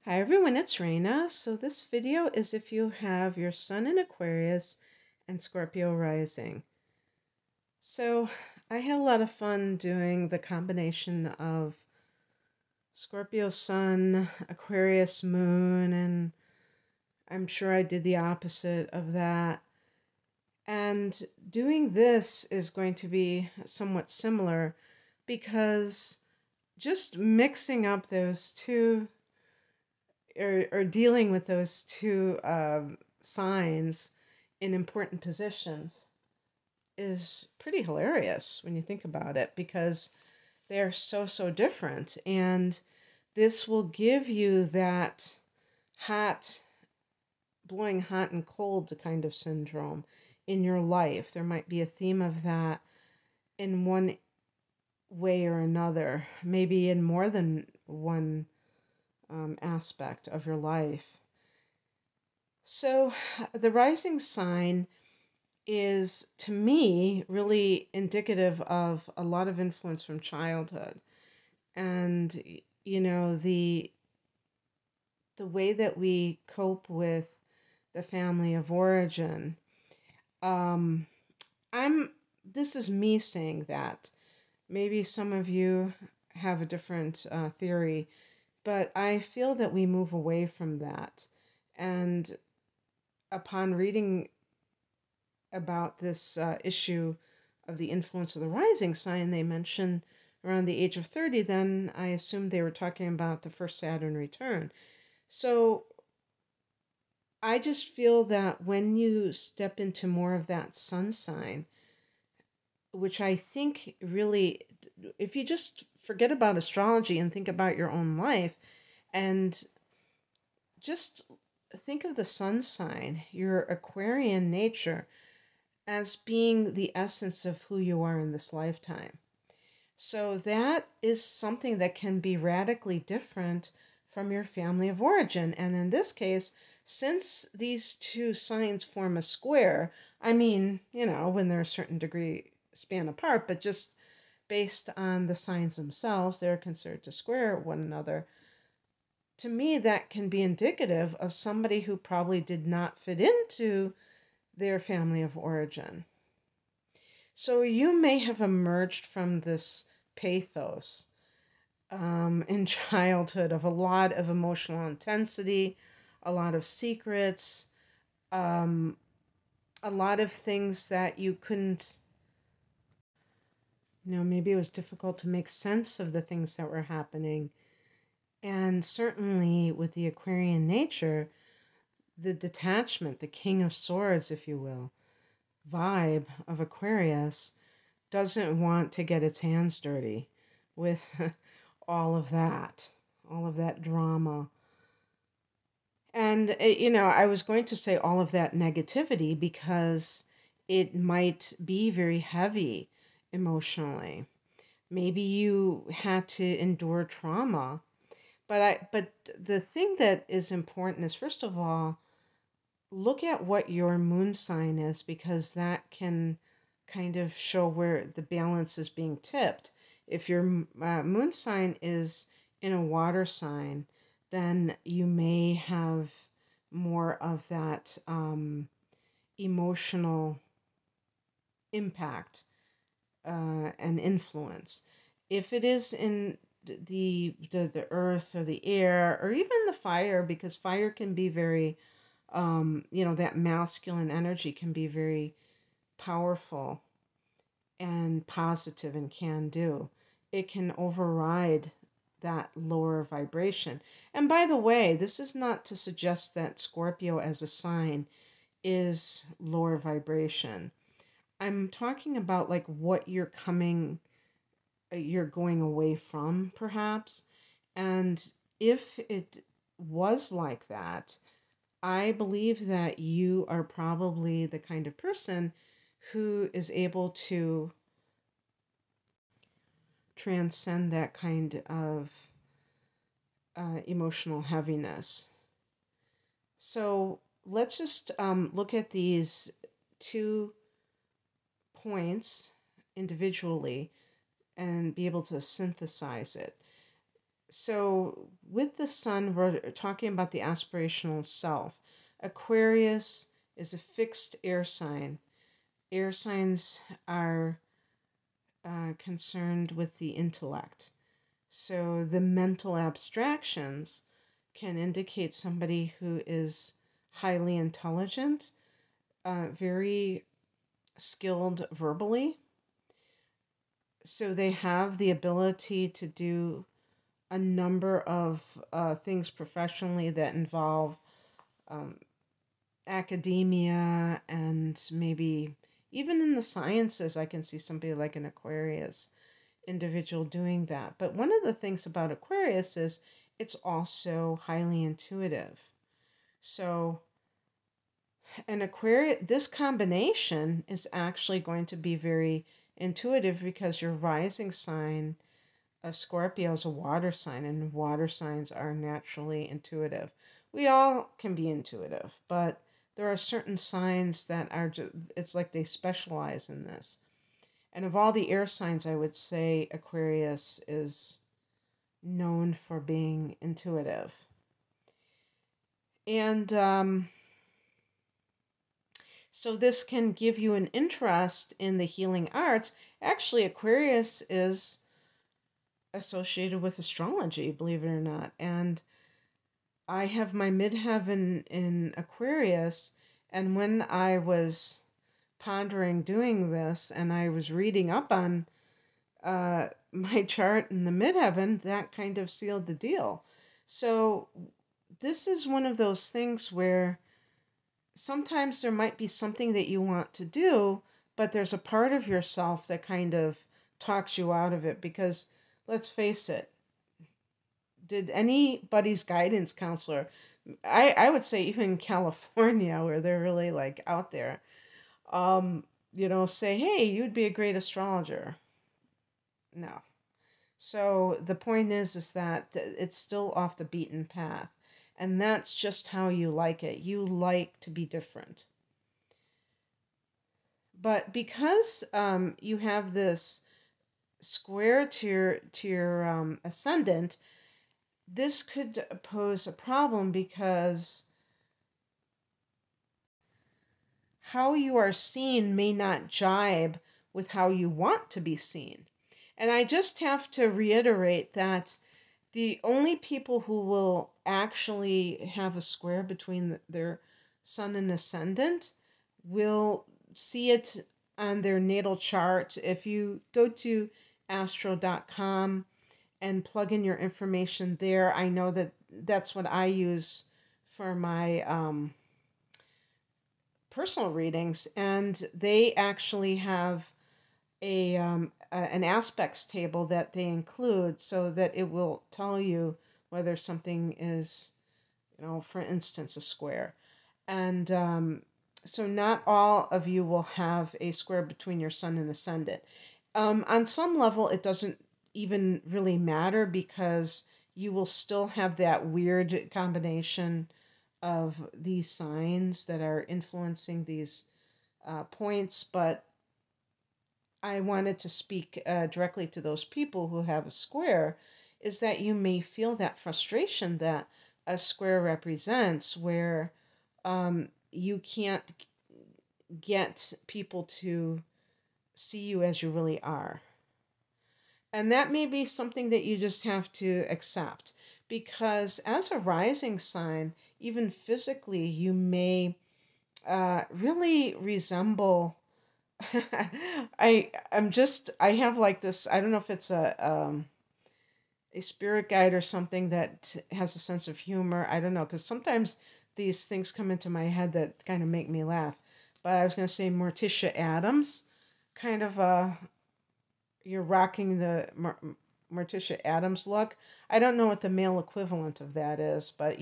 Hi everyone, it's Raina. So this video is if you have your Sun in Aquarius and Scorpio rising. So I had a lot of fun doing the combination of Scorpio Sun, Aquarius Moon, and I'm sure I did the opposite of that. And doing this is going to be somewhat similar because just mixing up those two or dealing with those two signs in important positions is pretty hilarious when you think about it because they're so different. And this will give you that hot, blowing hot and cold kind of syndrome in your life. There might be a theme of that in one way or another, maybe in more than one aspect of your life. So, the rising sign is, to me, really indicative of a lot of influence from childhood. And, the way that we cope with the family of origin. Um, this is me saying that. Maybe some of you have a different theory, but I feel that we move away from that. And upon reading about this issue of the influence of the rising sign, they mention around the age of 30, then I assumed they were talking about the first Saturn return. So I just feel that when you step into more of that sun sign, which I think really, if you just forget about astrology and think about your own life and just think of the sun sign, your Aquarian nature, as being the essence of who you are in this lifetime. So that is something that can be radically different from your family of origin. And in this case, since these two signs form a square, I mean, when they're a certain degree span apart, but just based on the signs themselves, they're considered to square one another. To me, that can be indicative of somebody who probably did not fit into their family of origin. So you may have emerged from this pathos in childhood of a lot of emotional intensity, a lot of secrets, um, a lot of things that you couldn't, maybe it was difficult to make sense of the things that were happening. And certainly with the Aquarian nature, the detachment, the King of Swords, if you will, vibe of Aquarius doesn't want to get its hands dirty with all of that, all of that drama. And, I was going to say all of that negativity because it might be very heavy emotionally. Maybe you had to endure trauma. But the thing that is important is, first of all, look at what your moon sign is because that can kind of show where the balance is being tipped. If your moon sign is in a water sign, then you may have more of that emotional impact and influence. If it is in the earth or the air or even the fire, because fire can be very that masculine energy can be very powerful and positive and can do. It can override that lower vibration. And by the way, this is not to suggest that Scorpio as a sign is lower vibration. I'm talking about like what you're going away from, perhaps. And if it was like that, I believe that you are probably the kind of person who is able to transcend that kind of emotional heaviness. So let's just look at these 2 points individually and be able to synthesize it. So with the sun, we're talking about the aspirational self. Aquarius is a fixed air sign. Air signs are concerned with the intellect. So the mental abstractions can indicate somebody who is highly intelligent, very skilled verbally. So they have the ability to do a number of things professionally that involve um, academia and maybe even in the sciences. I can see somebody like an Aquarius individual doing that. But one of the things about Aquarius is it's also highly intuitive. So an Aquarius, this combination is actually going to be very intuitive because your rising sign of Scorpio is a water sign, and water signs are naturally intuitive. We all can be intuitive, but there are certain signs that are just, it's like they specialize in this. And of all the air signs, I would say Aquarius is known for being intuitive. And so this can give you an interest in the healing arts. Actually, Aquarius is associated with astrology, believe it or not. And I have my midheaven in Aquarius. And when I was pondering doing this and I was reading up on my chart in the midheaven, that kind of sealed the deal. So this is one of those things where sometimes there might be something that you want to do, but there's a part of yourself that kind of talks you out of it because let's face it, did anybody's guidance counselor, I would say even in California where they're really like out there, say, hey, you'd be a great astrologer. No. So the point is that it's still off the beaten path. And that's just how you like it. You like to be different. But because you have this square to your ascendant, this could pose a problem because how you are seen may not jibe with how you want to be seen. And I just have to reiterate that the only people who will actually have a square between their sun and ascendant will see it on their natal chart. If you go to astro.com and plug in your information there, I know that that's what I use for my personal readings, and they actually have an aspects table that they include so that it will tell you whether something is, for instance, a square. And so not all of you will have a square between your sun and ascendant. On some level, it doesn't even really matter because you will still have that weird combination of these signs that are influencing these points, but I wanted to speak directly to those people who have a square, is that you may feel that frustration that a square represents, where you can't get people to see you as you really are. And that may be something that you just have to accept, because as a rising sign, even physically, you may really resemble. I have like this, I don't know if it's a spirit guide or something that has a sense of humor. I don't know, because sometimes these things come into my head that kind of make me laugh. But I was going to say Morticia Adams, kind of you're rocking the Morticia Adams look. I don't know what the male equivalent of that is, but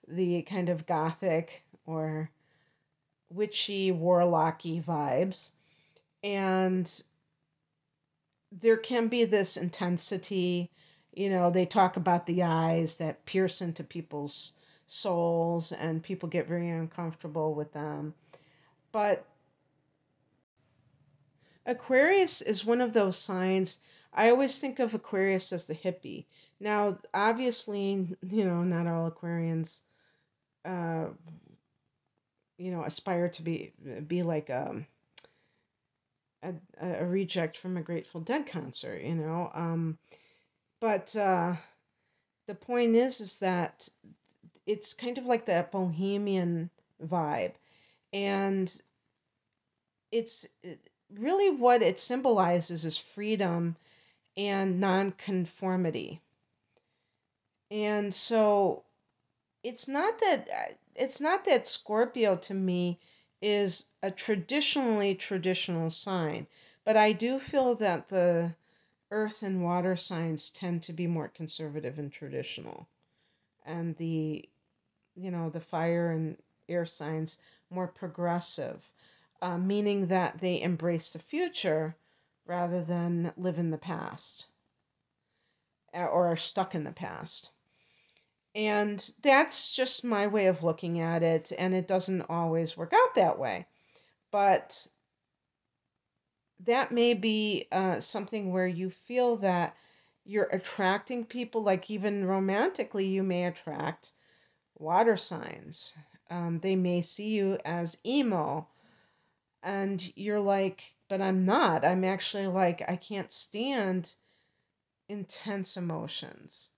the kind of gothic or witchy, warlocky vibes. And there can be this intensity. They talk about the eyes that pierce into people's souls, and people get very uncomfortable with them. But Aquarius is one of those signs. I always think of Aquarius as the hippie. Now, obviously, not all Aquarians, uh, aspire to be like a, a reject from a Grateful Dead concert, but the point is that it's kind of like that bohemian vibe, and it's really what it symbolizes is freedom and nonconformity. And so it's not that Scorpio to me is a traditional sign, but I do feel that the earth and water signs tend to be more conservative and traditional, and the fire and air signs more progressive, meaning that they embrace the future rather than live in the past, or are stuck in the past. And that's just my way of looking at it, and it doesn't always work out that way. But that may be something where you feel that you're attracting people, like even romantically, you may attract water signs. They may see you as emo, and you're like, but I'm not. I'm actually like, I can't stand intense emotions.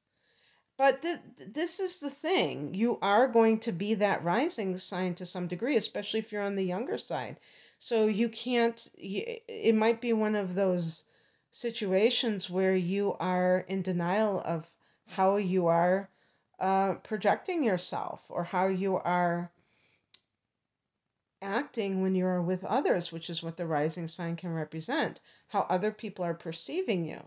But this is the thing. You are going to be that rising sign to some degree, especially if you're on the younger side. So you can't, it might be one of those situations where you are in denial of how you are projecting yourself, or how you are acting when you are with others, which is what the rising sign can represent, how other people are perceiving you.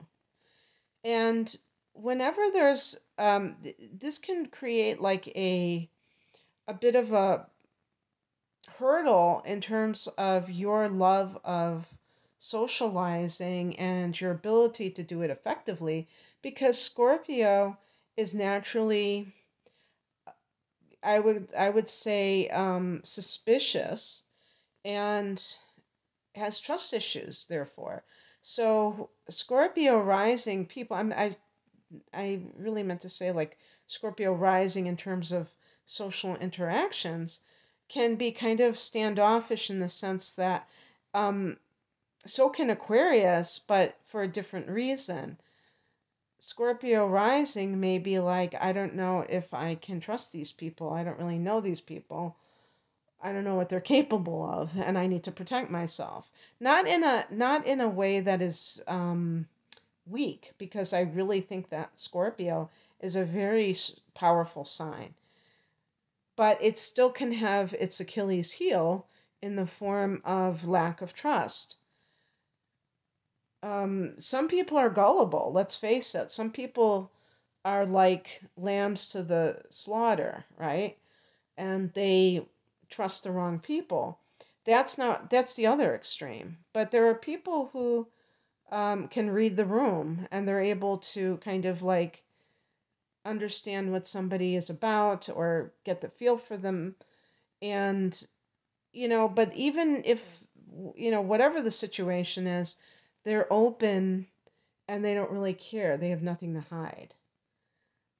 And whenever there's this can create like a bit of a hurdle in terms of your love of socializing and your ability to do it effectively, because Scorpio is naturally, I would say, suspicious, and has trust issues, therefore. So Scorpio rising people, I really meant to say like Scorpio rising in terms of social interactions, can be kind of standoffish in the sense that um, so can Aquarius, but for a different reason. Scorpio rising may be like, I don't know if I can trust these people. I don't really know these people. I don't know what they're capable of, and I need to protect myself. Not in a way that is weak, because I really think that Scorpio is a very powerful sign. But it still can have its Achilles heel in the form of lack of trust. Some people are gullible, let's face it. Some people are like lambs to the slaughter, right? And they trust the wrong people. That's the other extreme. But there are people who can read the room, and they're able to kind of like understand what somebody is about, or get the feel for them. And, but even if, whatever the situation is, they're open, and they don't really care. They have nothing to hide.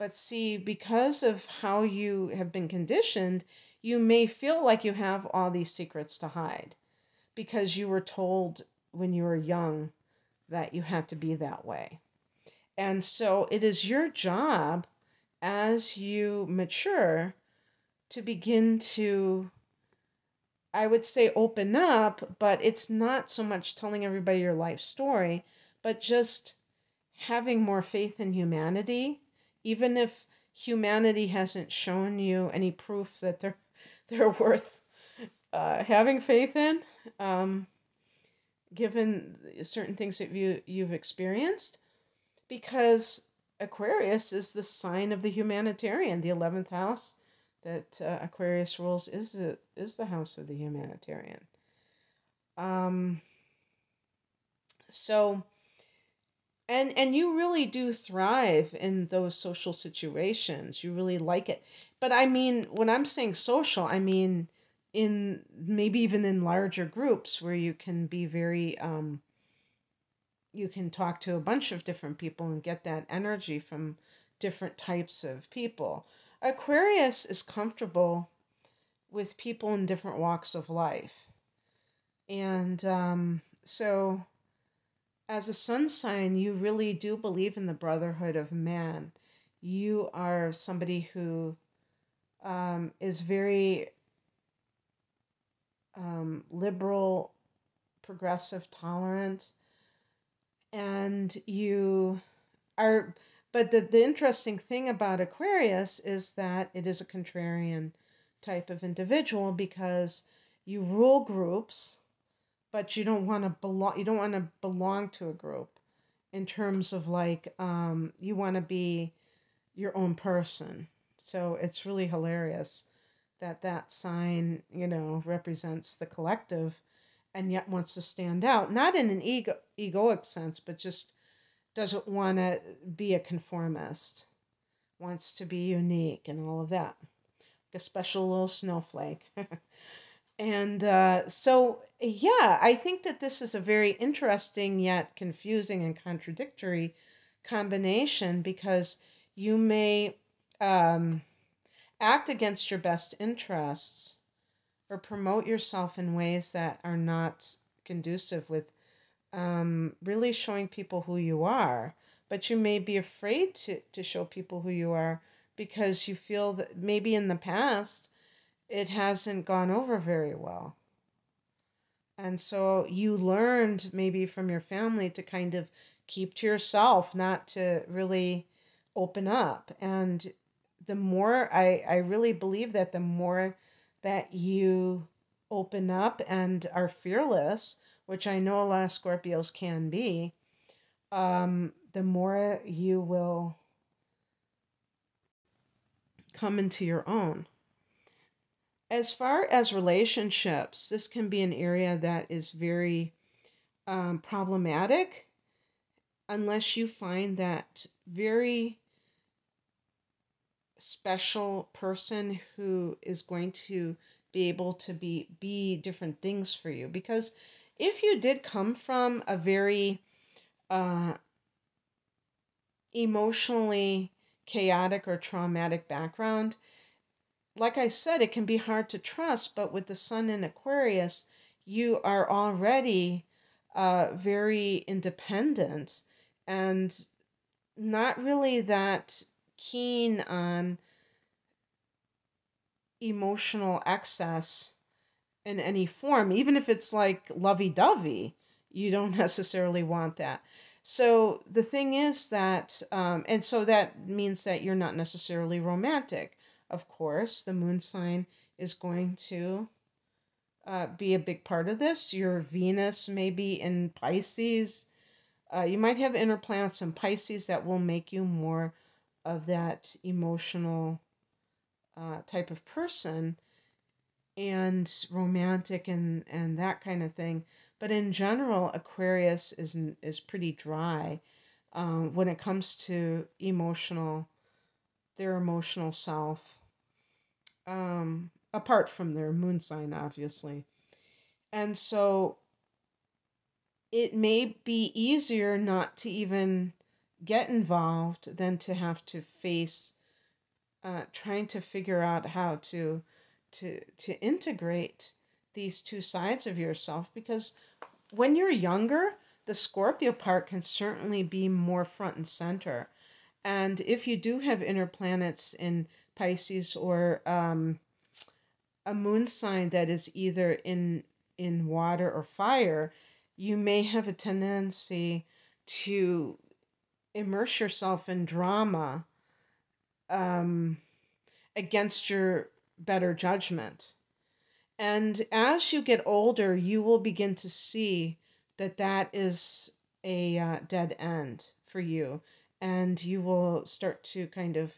But see, because of how you have been conditioned, you may feel like you have all these secrets to hide, because you were told when you were young that you had to be that way. And so it is your job as you mature to begin to, I would say, open up, but it's not so much telling everybody your life story, but just having more faith in humanity, even if humanity hasn't shown you any proof that they're worth having faith in, um, given certain things that you've experienced, because Aquarius is the sign of the humanitarian. The 11th house that Aquarius rules is the house of the humanitarian. Um, so, and you really do thrive in those social situations. You really like it. But I mean, when I'm saying social, I mean in maybe even in larger groups where you can be very you can talk to a bunch of different people and get that energy from different types of people. Aquarius is comfortable with people in different walks of life. And so, as a sun sign, you really do believe in the brotherhood of man. You are somebody who is very liberal, progressive, tolerant, and you are. But the interesting thing about Aquarius is that it is a contrarian type of individual because you rule groups, but you don't want to belong. You don't want to belong to a group, in terms of like you want to be your own person. So it's really hilarious that that sign, represents the collective and yet wants to stand out, not in an egoic sense, but just doesn't want to be a conformist, wants to be unique and all of that. Like a special little snowflake. And so, yeah, I think that this is a very interesting yet confusing and contradictory combination because you may act against your best interests or promote yourself in ways that are not conducive with really showing people who you are. But you may be afraid to show people who you are because you feel that maybe in the past it hasn't gone over very well. And so you learned maybe from your family to kind of keep to yourself, not to really open up. And the more I really believe that the more that you open up and are fearless, which I know a lot of Scorpios can be, the more you will come into your own. As far as relationships, this can be an area that is very problematic unless you find that very special person who is going to be able to be different things for you. Because if you did come from a very emotionally chaotic or traumatic background, like I said, it can be hard to trust, but with the sun in Aquarius, you are already very independent and not really that keen on emotional excess in any form, even if it's like lovey-dovey. You don't necessarily want that. So the thing is that, and so that means that you're not necessarily romantic. Of course, the moon sign is going to be a big part of this. Your Venus may be in Pisces. You might have inner planets in Pisces that will make you more of that emotional type of person and romantic and that kind of thing. But in general, Aquarius is pretty dry when it comes to their emotional self, apart from their moon sign, obviously. And so it may be easier not to even get involved than to have to face trying to figure out how to integrate these two sides of yourself, because when you're younger, the Scorpio part can certainly be more front and center. And if you do have inner planets in Pisces or a moon sign that is either in water or fire, you may have a tendency to immerse yourself in drama against your better judgment. And as you get older, you will begin to see that that is a dead end for you. And you will start to kind of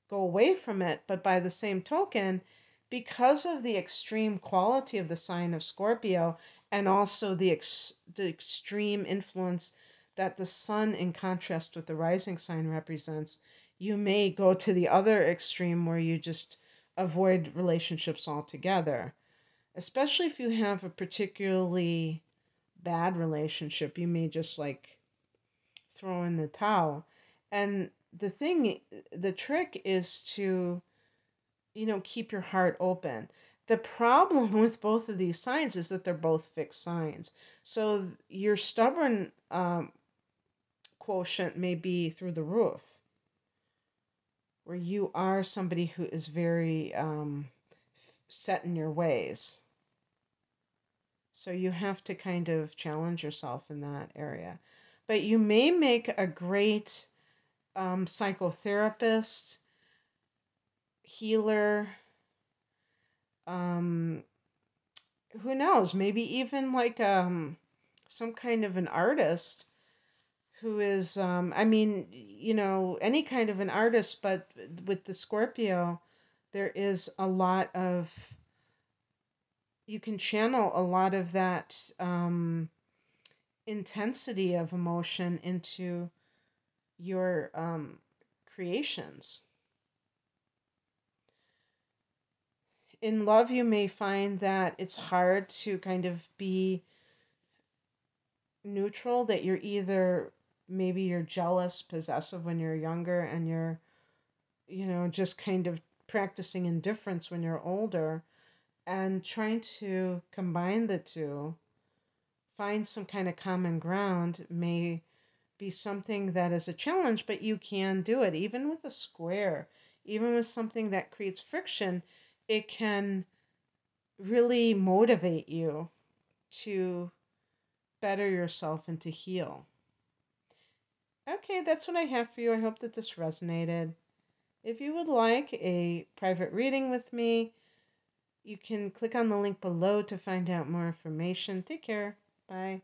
go away from it. But by the same token, because of the extreme quality of the sign of Scorpio and also the extreme influence that the sun in contrast with the rising sign represents, you may go to the other extreme where you just avoid relationships altogether. Especially if you have a particularly bad relationship, you may just like throw in the towel. And the trick is to, keep your heart open. The problem with both of these signs is that they're both fixed signs. So your stubborn quotient may be through the roof, where you are somebody who is very set in your ways. So you have to kind of challenge yourself in that area. But you may make a great psychotherapist, healer, um, who knows, maybe even like some kind of an artist who is, any kind of an artist, but with the Scorpio, there is a lot of, you can channel a lot of that intensity of emotion into your creations. In love, you may find that it's hard to kind of be neutral, that you're either, maybe you're jealous, possessive when you're younger, and you're, just kind of practicing indifference when you're older, and trying to combine the two, find some kind of common ground may be something that is a challenge, but you can do it. Even with a square, even with something that creates friction, it can really motivate you to better yourself and to heal. Okay, that's what I have for you. I hope that this resonated. If you would like a private reading with me, you can click on the link below to find out more information. Take care. Bye.